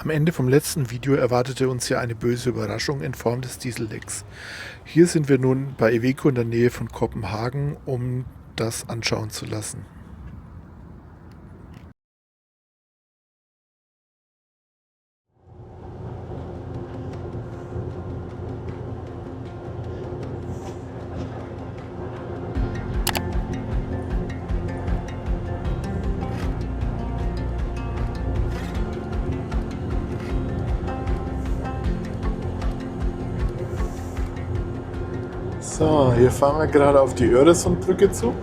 Am Ende vom letzten Video erwartete uns ja eine böse Überraschung in Form des Diesellecks. Hier sind wir nun bei Iveco in der Nähe von Kopenhagen, um das anschauen zu lassen. So, hier fahren wir gerade auf die Öresundbrücke zu.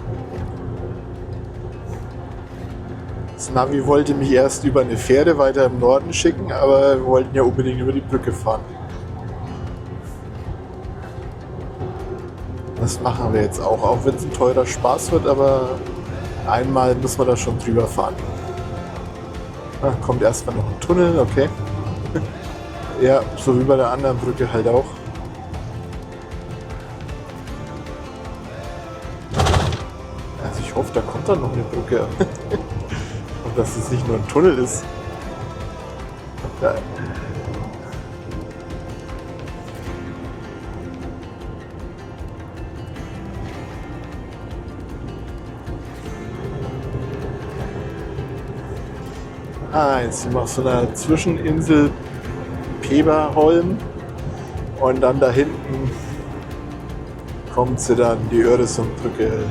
Das Navi wollte mich erst über eine Fähre weiter im Norden schicken, aber wir wollten ja unbedingt über die Brücke fahren. Das machen wir jetzt auch wenn es ein teurer Spaß wird, aber einmal müssen wir da schon drüber fahren. Da kommt erstmal noch ein Tunnel, okay. Ja, so wie bei der anderen Brücke halt auch. Also ich hoffe, da kommt dann noch eine Brücke. Und dass es nicht nur ein Tunnel ist. Ja. Jetzt sind wir auf so einer Zwischeninsel Peberholm und dann da hinten kommt sie dann, die Öresundbrücke.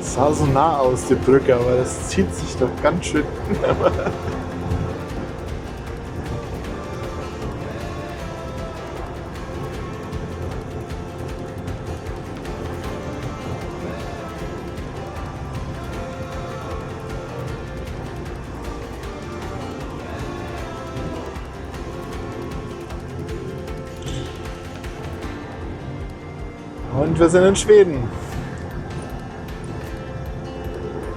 Es sah so nah aus, die Brücke, aber das zieht sich doch ganz schön. Und wir sind in Schweden.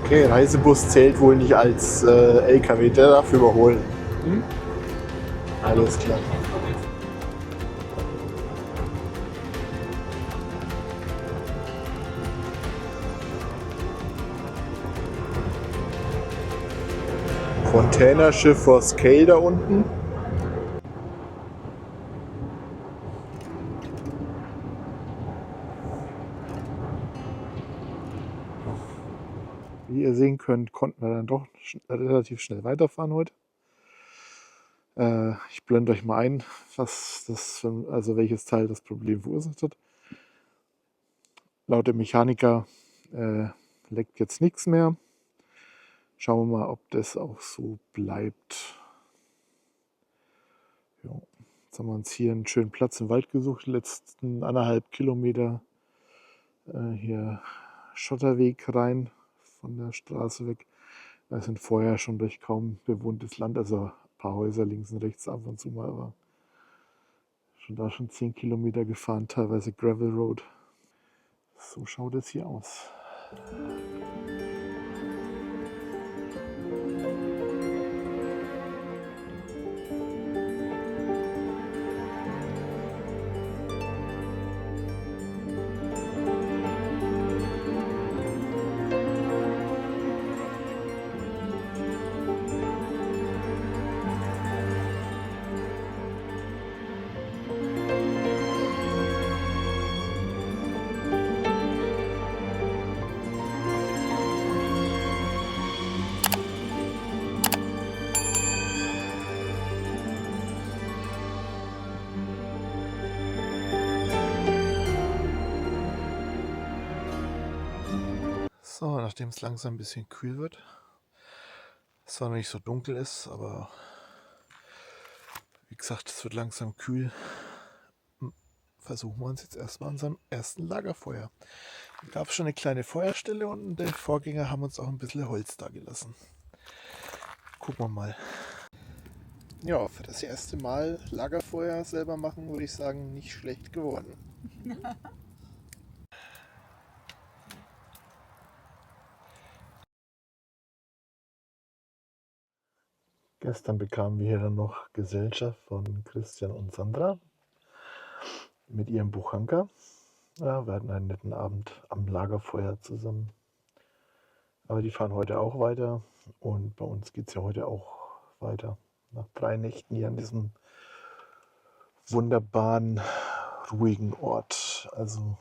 Okay, Reisebus zählt wohl nicht als LKW, der darf überholen. Hm? Alles klar. Containerschiff for Scale da unten. Wie ihr sehen könnt, konnten wir dann doch relativ schnell weiterfahren heute. Ich blende euch mal ein, also welches Teil das Problem verursacht hat. Laut dem Mechaniker leckt jetzt nichts mehr. Schauen wir mal, ob das auch so bleibt. Ja. Jetzt haben wir uns hier einen schönen Platz im Wald gesucht, die letzten 1,5 Kilometer hier Schotterweg rein von der Straße weg. Wir sind vorher schon durch kaum bewohntes Land, also ein paar Häuser links und rechts ab und zu mal, aber schon 10 Kilometer gefahren, teilweise Gravel Road. So schaut es hier aus. So, nachdem es langsam ein bisschen kühl wird, es zwar noch nicht so dunkel ist, aber wie gesagt, es wird langsam kühl, versuchen wir uns jetzt erstmal unserem ersten Lagerfeuer. Es gab schon eine kleine Feuerstelle und die Vorgänger haben uns auch ein bisschen Holz da gelassen. Gucken wir mal. Ja, für das erste Mal Lagerfeuer selber machen, würde ich sagen, nicht schlecht geworden. Gestern bekamen wir hier dann noch Gesellschaft von Christian und Sandra mit ihrem Buchanka. Ja, wir hatten einen netten Abend am Lagerfeuer zusammen. Aber die fahren heute auch weiter und bei uns geht es ja heute auch weiter. Nach 3 Nächten hier an diesem wunderbaren, ruhigen Ort. Also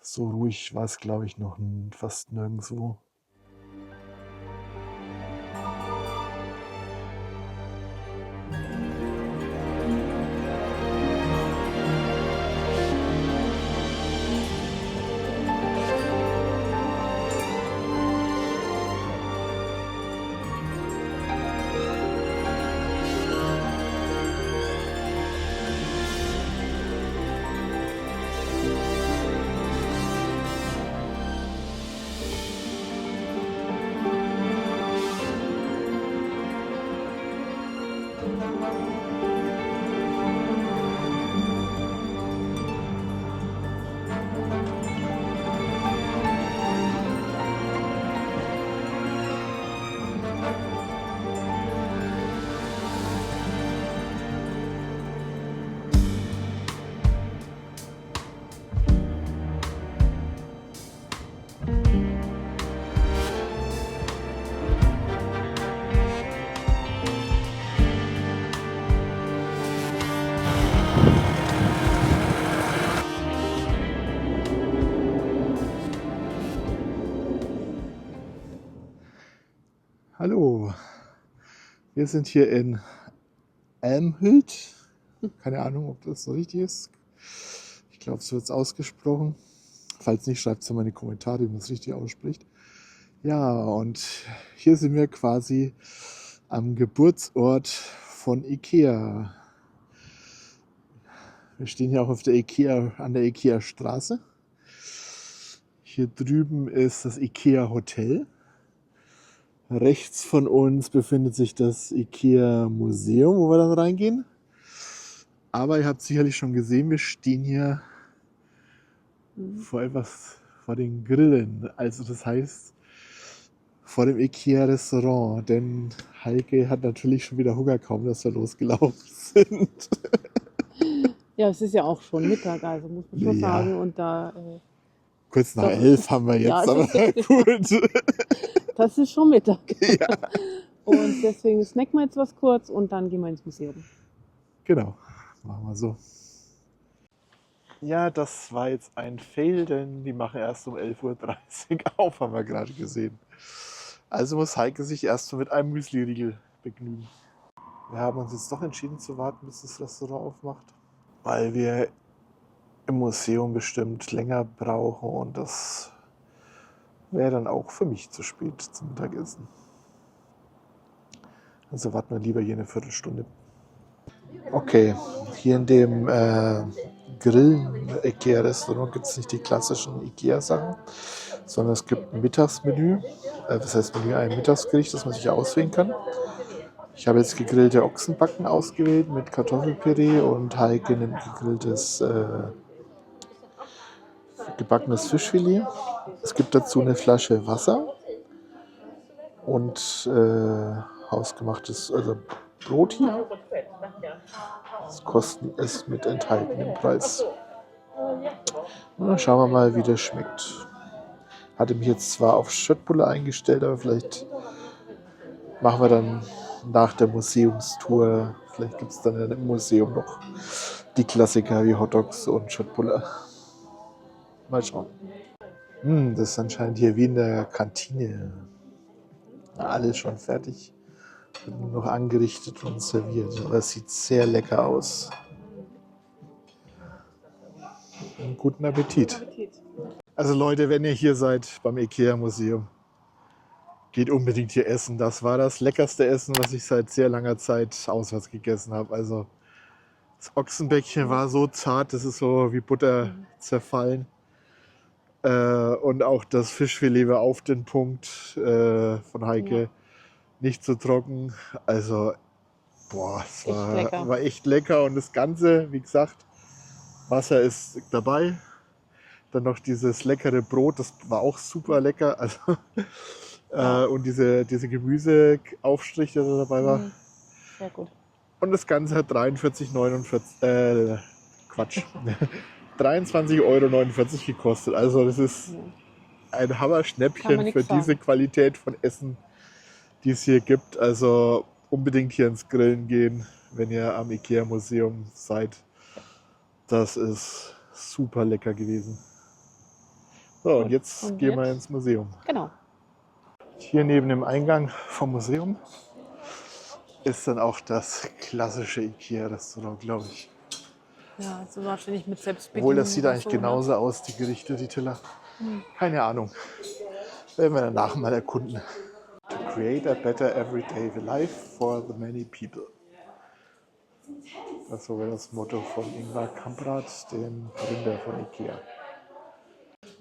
so ruhig war es, glaube ich, noch fast nirgendwo. Hallo, wir sind hier in Elmhult. Keine Ahnung, ob das so richtig ist. Ich glaube, so wird es ausgesprochen. Falls nicht, schreibt es in meine Kommentare, wie man es richtig ausspricht. Ja, und hier sind wir quasi am Geburtsort von IKEA. Wir stehen hier auch auf der an der IKEA Straße. Hier drüben ist das IKEA Hotel. Rechts von uns befindet sich das IKEA Museum, wo wir dann reingehen. Aber ihr habt sicherlich schon gesehen, wir stehen hier vor den Grillen. Also das heißt, vor dem IKEA Restaurant. Denn Heike hat natürlich schon wieder Hunger, kaum dass wir losgelaufen sind. Ja, es ist ja auch schon Mittag, also muss man schon Ja. sagen. Und da, Kurz nach Doch. 11 haben wir jetzt, Ja, aber gut. das ist schon Mittag. Ja, Und deswegen snacken wir jetzt was kurz und dann gehen wir ins Museum. genau. Machen wir so. Ja, das war jetzt ein Fail, denn die machen erst um 11:30 Uhr auf, haben wir gerade gesehen. Also muss Heike sich erst mit einem Müsli-Riegel begnügen. Wir haben uns jetzt doch entschieden zu warten, bis das Restaurant aufmacht, weil wir im Museum bestimmt länger brauchen und das wäre dann auch für mich zu spät zum Mittagessen. Also warten wir lieber hier eine Viertelstunde. Okay, hier in dem Grillen-IKEA-Restaurant gibt es nicht die klassischen IKEA-Sachen, sondern es gibt ein Mittagsmenü. Das heißt Menü, ein Mittagsgericht, das man sich auswählen kann. Ich habe jetzt gegrillte Ochsenbacken ausgewählt mit Kartoffelpüree und Heike ein gegrilltes gebackenes Fischfilet. Es gibt dazu eine Flasche Wasser und hausgemachtes Brot hier. Das Kosten ist mit enthalten im Preis. Und dann schauen wir mal, wie das schmeckt. Hatte mich jetzt zwar auf Schöttbulle eingestellt, aber vielleicht machen wir dann nach der Museumstour, vielleicht gibt es dann im Museum noch die Klassiker wie Hotdogs und Schöttbulle. Mal schauen. Das ist anscheinend hier wie in der Kantine. Alles schon fertig. Wird nur noch angerichtet und serviert. Aber es sieht sehr lecker aus. Und guten Appetit. Also Leute, wenn ihr hier seid beim IKEA Museum, geht unbedingt hier essen. Das war das leckerste Essen, was ich seit sehr langer Zeit auswärts gegessen habe. Also das Ochsenbäckchen war so zart, das ist so wie Butter zerfallen. Und auch das Fischfilet war auf den Punkt von Heike. Ja. Nicht zu trocken. Also, boah, es war echt lecker. Und das Ganze, wie gesagt, Wasser ist dabei. Dann noch dieses leckere Brot, das war auch super lecker. Also, und diese Gemüseaufstrich, der da dabei war. Sehr gut. Und das Ganze hat 43,49. Quatsch. 23,49 € gekostet. Also das ist Ja. ein Kann man Hammer-Schnäppchen nix für sagen. diese Qualität von Essen, die es hier gibt. Also unbedingt hier ins Grillen gehen, wenn ihr am IKEA-Museum seid. Das ist super lecker gewesen. So, und Gut, jetzt und gehen wir jetzt? ins Museum. Genau. Hier neben dem Eingang vom Museum ist dann auch das klassische IKEA-Restaurant, glaube ich. Ja, so wahrscheinlich mit Selbstbedienung. Obwohl, das sieht oder eigentlich so, genauso aus, die Gerichte, die Teller. Hm. Keine Ahnung. Werden wir danach mal erkunden. To create a better everyday life for the many people. Das wäre das Motto von Ingvar Kamprad, dem Gründer von IKEA.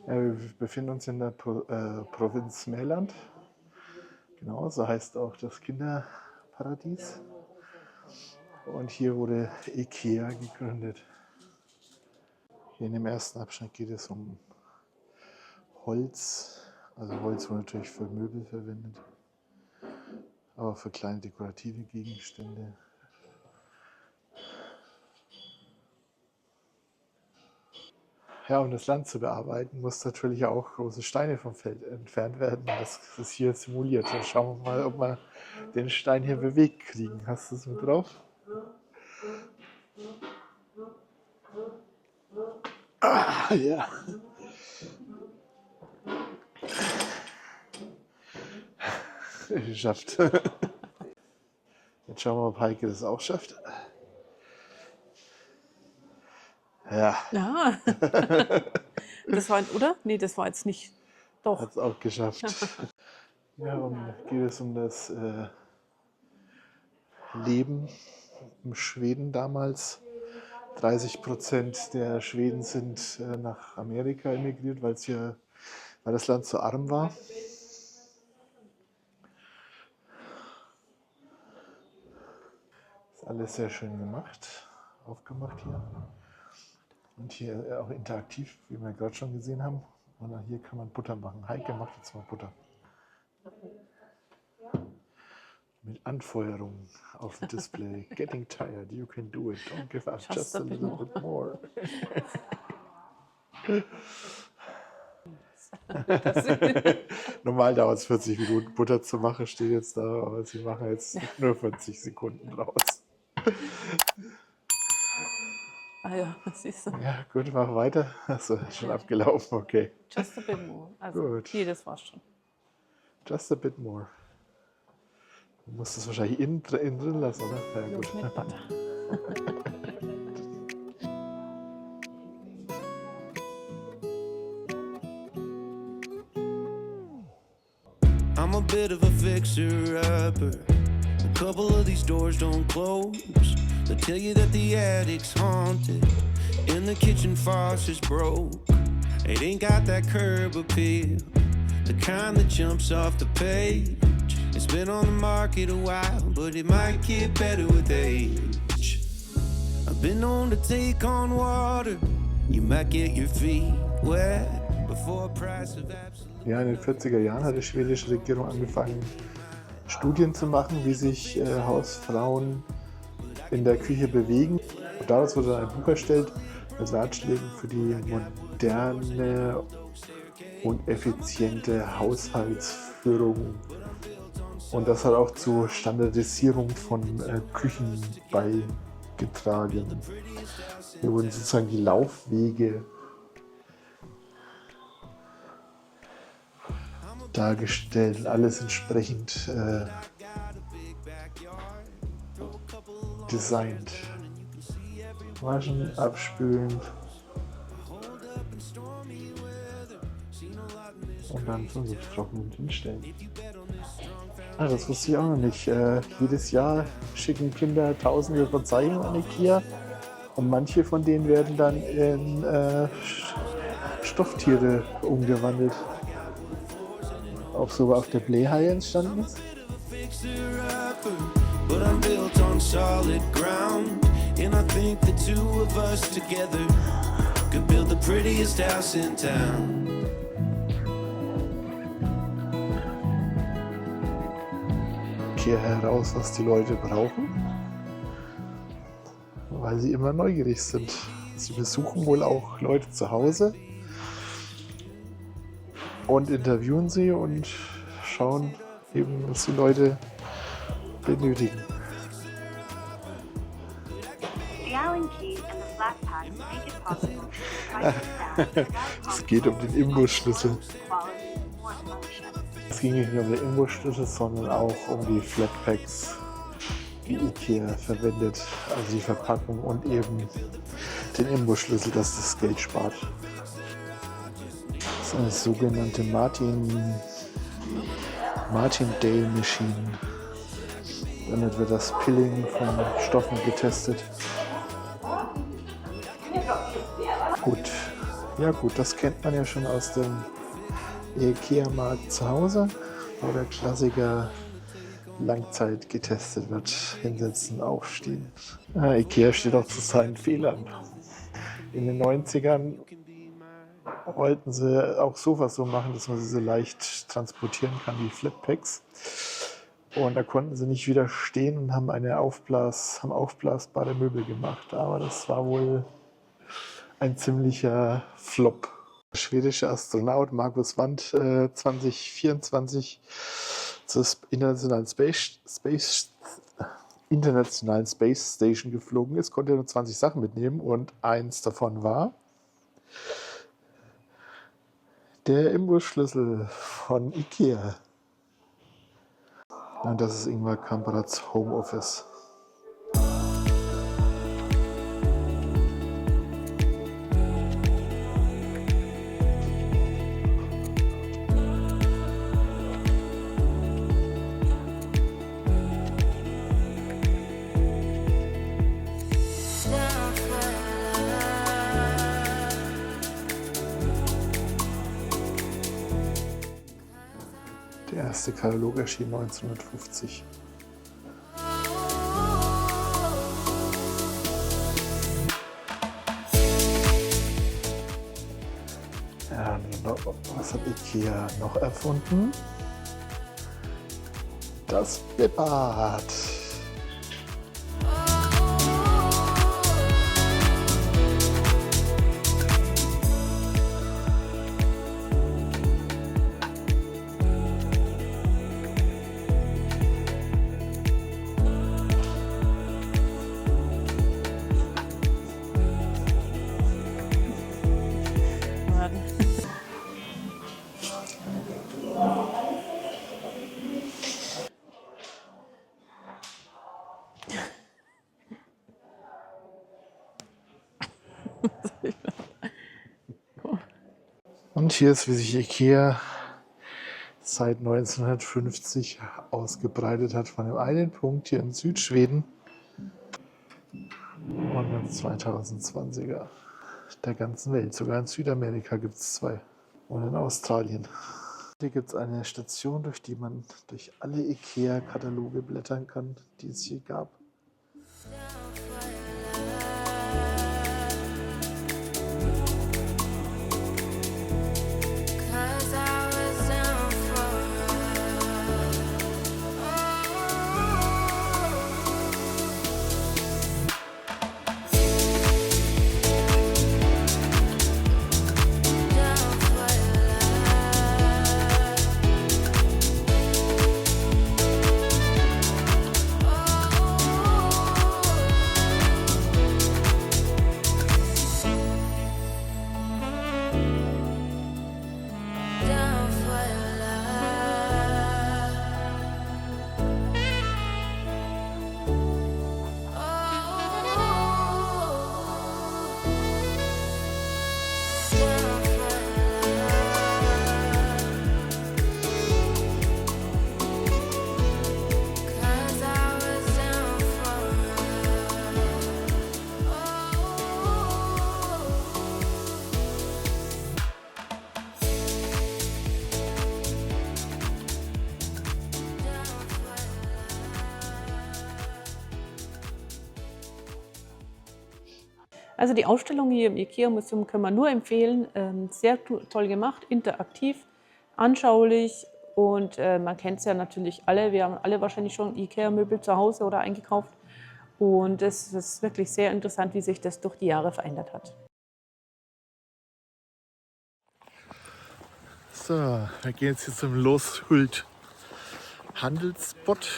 Ja, wir befinden uns in der Provinz Mailand. Genau, so heißt auch das Kinderparadies. Und hier wurde IKEA gegründet. Hier in dem ersten Abschnitt geht es um Holz. Also Holz wurde natürlich für Möbel verwendet, aber für kleine dekorative Gegenstände. Ja, um das Land zu bearbeiten, muss natürlich auch große Steine vom Feld entfernt werden. Das ist hier simuliert. Dann schauen wir mal, ob wir den Stein hier bewegt kriegen. Hast du es mit drauf? Ah, ja. Geschafft. Jetzt schauen wir, ob Heike das auch schafft. Ja, Ja. Das war, oder? Nee, das war jetzt nicht. Doch. hat es auch geschafft. Ja, und geht es um das Leben in Schweden damals. 30% der Schweden sind nach Amerika emigriert, weil das Land zu arm war. Ist alles sehr schön gemacht, aufgemacht hier. Und hier auch interaktiv, wie wir gerade schon gesehen haben. Und hier kann man Butter machen. Heike macht jetzt mal Butter. Mit Anfeuerung auf dem Display. Getting tired, you can do it. Don't give up, just a little bit more. Normal dauert es 40 Minuten, Butter zu machen, steht jetzt da, aber sie machen jetzt nur 40 Sekunden draus. Ah ja, siehst du. Ja, gut, mach weiter. Achso, schon abgelaufen, okay. Just a bit more. Also, Gut. nee, das war's schon. Just a bit more. Du musst es wahrscheinlich innen drin lassen, oder? Ja, Los gut. mit Butter. I'm a bit of a fixer-upper. A couple of these doors don't close. They tell you that the attic's haunted and the kitchen faucet's broke. It ain't got that curb appeal, the kind that jumps off the page. It's been on the market a while, but it might get better with age. I've been known to take on water. You might get your feet wet before a price of absolute. Ja, in den 40er Jahren hat die schwedische Regierung angefangen, Studien zu machen, wie sich Hausfrauen in der Küche bewegen. Und daraus wurde dann ein Buch erstellt mit Ratschlägen für die moderne und effiziente Haushaltsführung. Und das hat auch zur Standardisierung von Küchen beigetragen. Hier wurden sozusagen die Laufwege dargestellt und alles entsprechend designt. Waschen, abspülen und dann zum Lufttrocknen hinstellen. Ah, das wusste ich auch noch nicht. Jedes Jahr schicken Kinder tausende von Zeichnungen an IKEA und manche von denen werden dann in Stofftiere umgewandelt. Ob sogar auf der Blähhaie entstanden ist? But I'm built on solid ground, and I think the two of us together could build the prettiest house in town. Kehr heraus, was die Leute brauchen, weil sie immer neugierig sind. Sie besuchen wohl auch Leute zu Hause und interviewen sie und schauen eben, was die Leute benötigen. The Allen keys and the flat pad make it possible to price sound without Es geht um den Imbusschlüssel. quality or function. Es ging nicht nur um den Imbusschlüssel, sondern auch um die Flatpacks, die IKEA verwendet, also die Verpackung und eben den Imbusschlüssel, dass das Geld spart. Das ist eine sogenannte Martindale Machine. Damit wird das Pilling von Stoffen getestet. Gut, ja gut, das kennt man ja schon aus dem IKEA-Markt zu Hause, wo der Klassiker Langzeit getestet wird. Hinsetzen, aufstehen. IKEA steht auch zu seinen Fehlern. In den 90ern wollten sie auch Sofas so machen, dass man sie so leicht transportieren kann wie Flatpacks. Und da konnten sie nicht widerstehen und haben aufblasbare Möbel gemacht. Aber das war wohl ein ziemlicher Flop. Der schwedische Astronaut Marcus Wandt 2024 zur Internationalen Space Station geflogen ist, konnte er nur 20 Sachen mitnehmen und eins davon war der Imbusschlüssel von IKEA. Und das ist Ingmar Kamprads Homeoffice. Der erste Katalog erschien 1950. Ja, was hat IKEA noch erfunden? Das Bibad. Und hier ist, wie sich IKEA seit 1950 ausgebreitet hat, von dem einen Punkt hier in Südschweden und im 2020er der ganzen Welt. Sogar in Südamerika gibt es 2 und in Australien. Hier gibt es eine Station, durch die man durch alle IKEA-Kataloge blättern kann, die es hier gab. Also die Ausstellung hier im IKEA-Museum können wir nur empfehlen. Sehr toll gemacht, interaktiv, anschaulich und man kennt es ja natürlich alle. Wir haben alle wahrscheinlich schon IKEA-Möbel zu Hause oder eingekauft. Und es ist wirklich sehr interessant, wie sich das durch die Jahre verändert hat. So, wir gehen jetzt hier zum Loshult Handelsspot.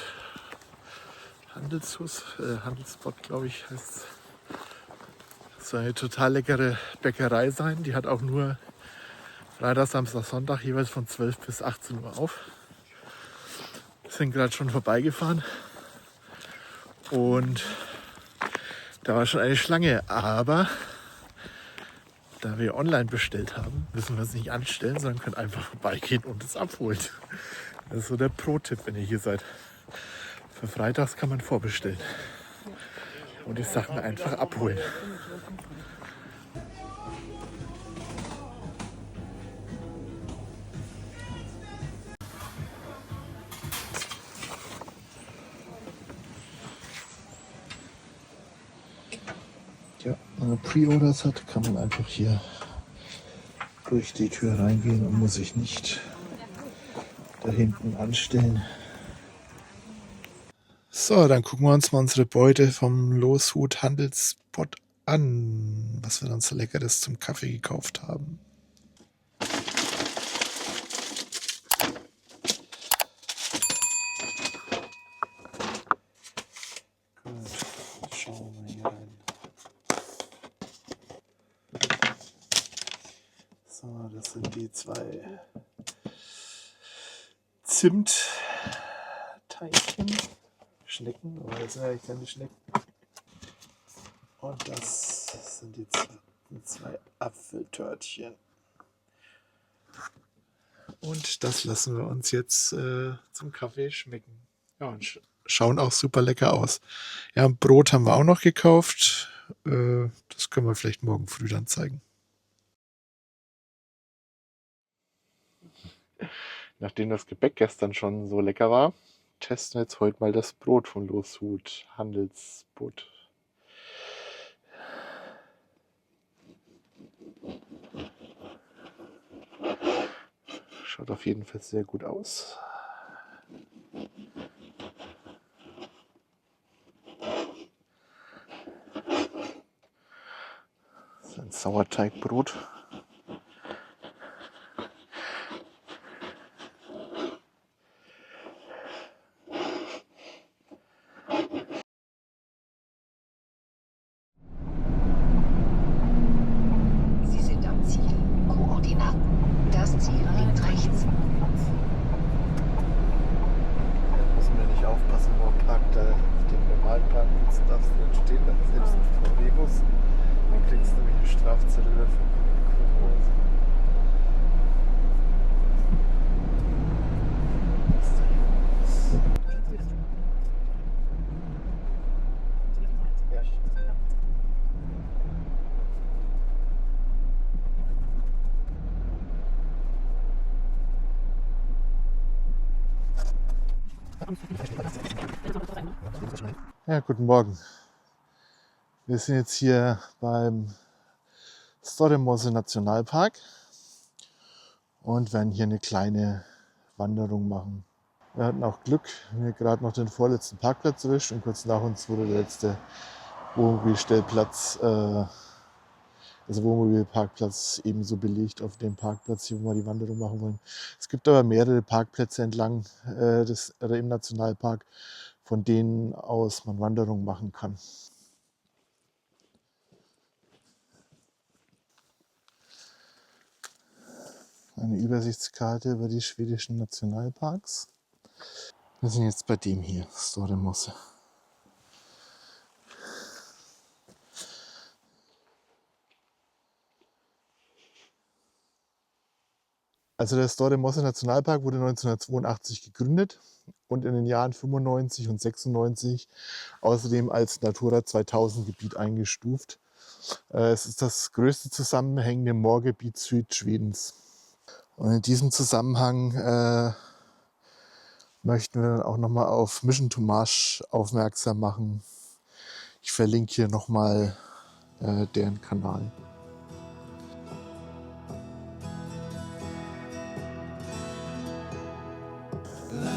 Handelsspot, glaube ich, heißt es. Soll eine total leckere Bäckerei sein. Die hat auch nur Freitag, Samstag, Sonntag jeweils von 12 bis 18 Uhr auf. Wir sind gerade schon vorbeigefahren und da war schon eine Schlange, aber da wir online bestellt haben, müssen wir es nicht anstellen, sondern können einfach vorbeigehen und es abholen. Das ist so der Pro-Tipp, wenn ihr hier seid. Für freitags kann man vorbestellen und die Sachen einfach abholen. Ja, wenn man Pre-Orders hat, kann man einfach hier durch die Tür reingehen und muss sich nicht da hinten anstellen. So, dann gucken wir uns mal unsere Beute vom Loshut Handelsspot an, was wir dann so Leckeres zum Kaffee gekauft haben. Gut, schauen wir hier rein. So, das sind die 2 Zimtteilchen. Schnecken, aber das sind eigentlich keine Schnecken. Und das sind die 2 Apfeltörtchen. Und das lassen wir uns jetzt zum Kaffee schmecken. Ja, und schauen auch super lecker aus. Ja, ein Brot haben wir auch noch gekauft. Das können wir vielleicht morgen früh dann zeigen. Nachdem das Gebäck gestern schon so lecker war, testen wir jetzt heute mal das Brot von Loshut Handelsspot. Schaut auf jeden Fall sehr gut aus. Das ist ein Sauerteigbrot. Sie sind am Ziel. Koordinaten. Das Ziel liegt rechts. Da müssen wir nicht aufpassen, wo er parkt. Auf dem normalen Parkplatz darfst du nicht stehen, dann selbst ein VW-Bus. Dann kriegst du nämlich eine Strafzettel dafür. Ja, guten Morgen. Wir sind jetzt hier beim Storemose Nationalpark und werden hier eine kleine Wanderung machen. Wir hatten auch Glück, wir haben gerade noch den vorletzten Parkplatz erwischt und kurz nach uns wurde der letzte Wohnmobilstellplatz, also Wohnmobilparkplatz ebenso belegt auf dem Parkplatz, hier wo wir die Wanderung machen wollen. Es gibt aber mehrere Parkplätze entlang im Nationalpark, von denen aus man Wanderungen machen kann. Eine Übersichtskarte über die schwedischen Nationalparks. Wir sind jetzt bei dem hier, Storemose. Also der Storemose Nationalpark wurde 1982 gegründet und in den Jahren 95 und 96 außerdem als Natura 2000 Gebiet eingestuft. Es ist das größte zusammenhängende Moorgebiet Südschwedens. Und in diesem Zusammenhang möchten wir dann auch nochmal auf Mission to Mars aufmerksam machen. Ich verlinke hier nochmal deren Kanal. La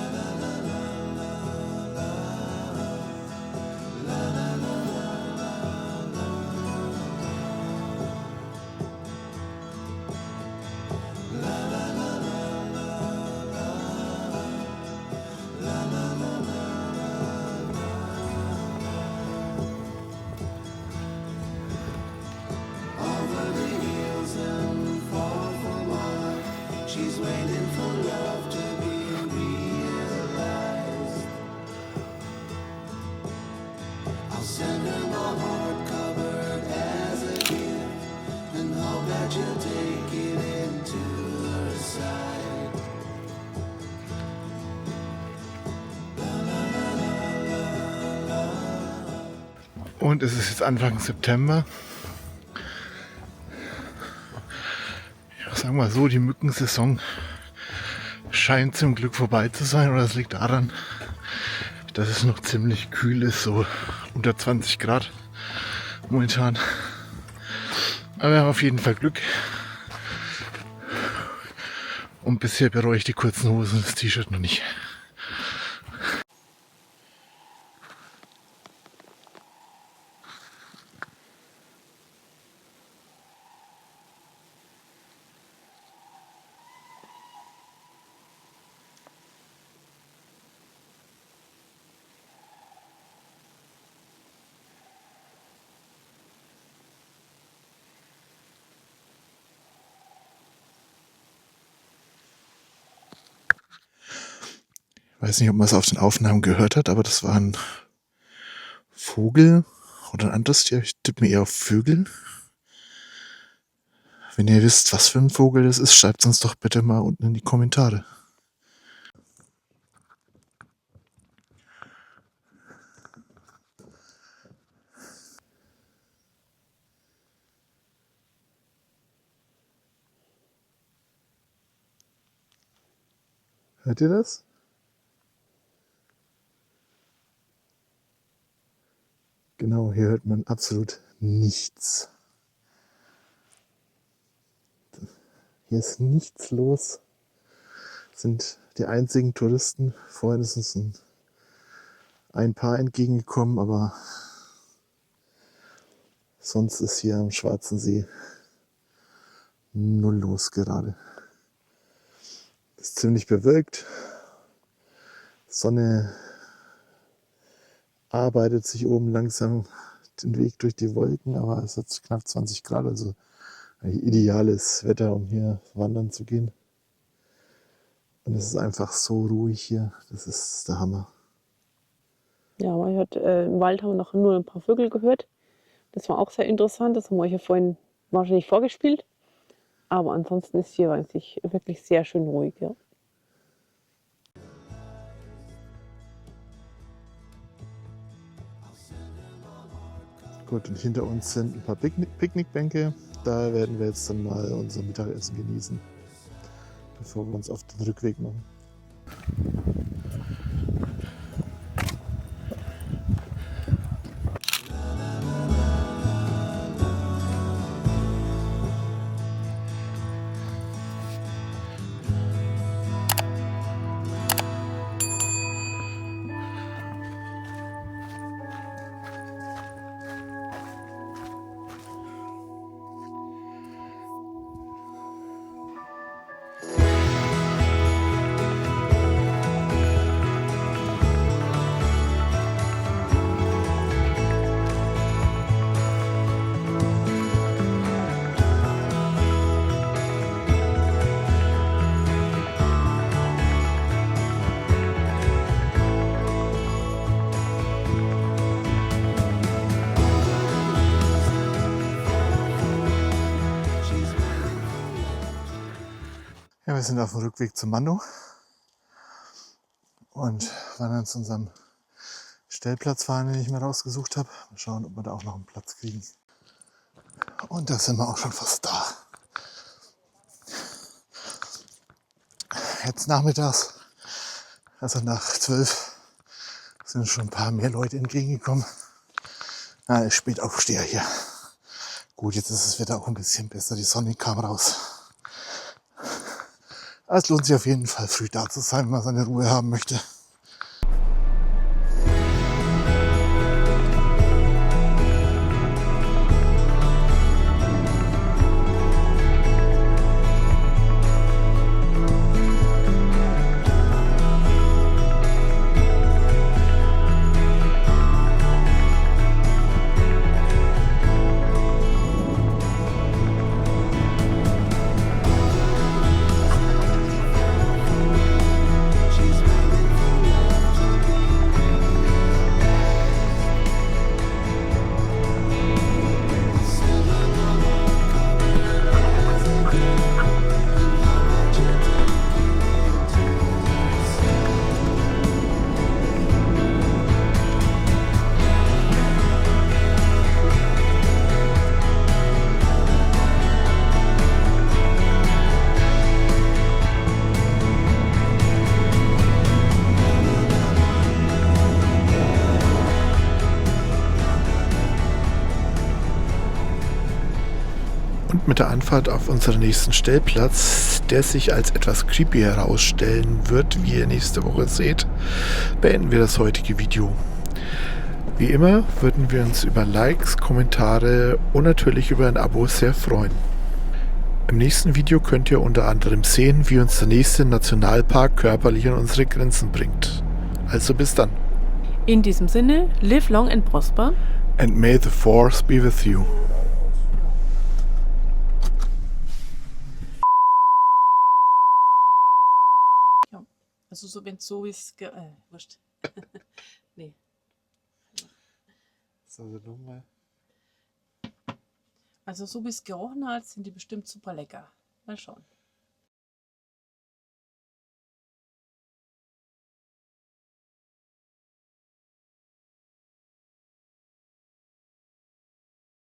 la Und es ist jetzt Anfang September. Ja, sagen wir mal so, die Mückensaison scheint zum Glück vorbei zu sein. Oder es liegt daran, dass es noch ziemlich kühl ist, so unter 20 Grad momentan. Aber wir haben auf jeden Fall Glück. Und bisher bereue ich die kurzen Hosen und das T-Shirt noch nicht. Ich weiß nicht, ob man es auf den Aufnahmen gehört hat, aber das war ein Vogel oder ein anderes Tier. Ich tippe mir eher auf Vögel. Wenn ihr wisst, was für ein Vogel das ist, schreibt es uns doch bitte mal unten in die Kommentare. Hört ihr das? Genau, hier hört man absolut nichts. Hier ist nichts los. Sind die einzigen Touristen. Vorhin ist uns ein Paar entgegengekommen, aber sonst ist hier am Schwarzen See null los gerade. Ist ziemlich bewölkt. Sonne arbeitet sich oben langsam den Weg durch die Wolken, aber es hat knapp 20 Grad, also ideales Wetter, um hier wandern zu gehen. Und es ist einfach so ruhig hier, das ist der Hammer. Ja, aber im Wald haben wir noch nur ein paar Vögel gehört. Das war auch sehr interessant, das haben wir euch ja vorhin wahrscheinlich vorgespielt. Aber ansonsten ist hier eigentlich wirklich sehr schön ruhig, ja. Gut, und hinter uns sind ein paar Picknickbänke. Da werden wir jetzt dann mal unser Mittagessen genießen, bevor wir uns auf den Rückweg machen. Ja, wir sind auf dem Rückweg zum Mando und wandern zu unserem Stellplatz fahren, den ich mir rausgesucht habe. Mal schauen, ob wir da auch noch einen Platz kriegen. Und da sind wir auch schon fast da. Jetzt nachmittags, also nach 12, sind schon ein paar mehr Leute entgegengekommen. Na, ist Spätaufsteher hier. Gut, jetzt ist das Wetter auch ein bisschen besser. Die Sonne kam raus. Es lohnt sich auf jeden Fall, früh da zu sein, wenn man seine Ruhe haben möchte. Und mit der Anfahrt auf unseren nächsten Stellplatz, der sich als etwas creepy herausstellen wird, wie ihr nächste Woche seht, beenden wir das heutige Video. Wie immer würden wir uns über Likes, Kommentare und natürlich über ein Abo sehr freuen. Im nächsten Video könnt ihr unter anderem sehen, wie uns der nächste Nationalpark körperlich an unsere Grenzen bringt. Also bis dann. In diesem Sinne, live long and prosper. And may the force be with you. Ja, also so, wenn es so ist, wurscht. Nee. Also so wie es gerochen hat, sind die bestimmt super lecker. Mal schauen.